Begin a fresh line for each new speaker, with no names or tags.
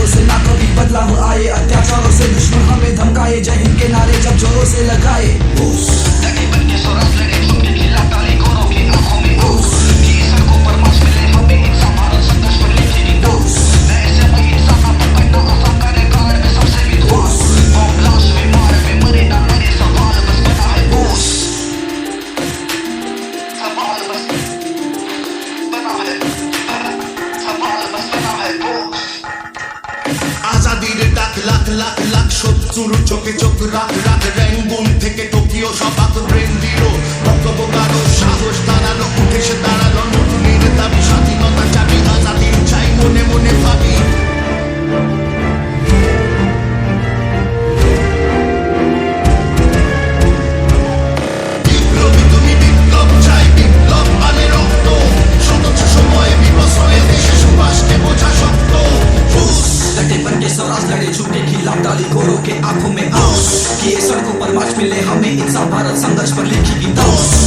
से ना कभी बदलाव आए, अत्याचारों से दुश्मन हमें धमकाए, जय हिंद के नारे जब जोरों से लगाए।
तकरीबन के स्वराज लड़े झुंड के खिलाफ डाले गोरों की आंखों में ओस की सड़कों पर मार्च मिले हमें इंसान भारत संघर्ष पर लिखेगी दोस्त नए से वही इंसान ना पकड़ना आसान करे कारण में सबसे भी दोस्त बम ब्लास्ट में मार में मरे ना मरे सवाल बस बना है बोस सवाल बस बना है सवाल बस बना है बोस
আজাদির ডাক লাখ লাখ লাখ শত্রুর চোখে চোখ রাখ রাখ র্যাঙ্গুন থেকে টোকিও সবাক ব্রেন দিল বক্তব্য কারো সাহস দাঁড়ালো উঠে সে দাঁড়ালো নতুনের দাবি স্বাধীনতা চাবি আজাদির চাই মনে মনে ভাবি বিপ্লবী তুমি বিপ্লব চাই বিপ্লব মানে রক্ত স্বতন্ত্র সময়ে বিবসরে দেশে সুভাষকে বোঝা শক্ত
डटे बन के स्वराज लड़े झुंड के खिलाफ डाली गोरों के आंखों में आंस किए सड़कों पर मार्च मिले हमें इंसान भारत संघर्ष पर लिखेगी दोस्त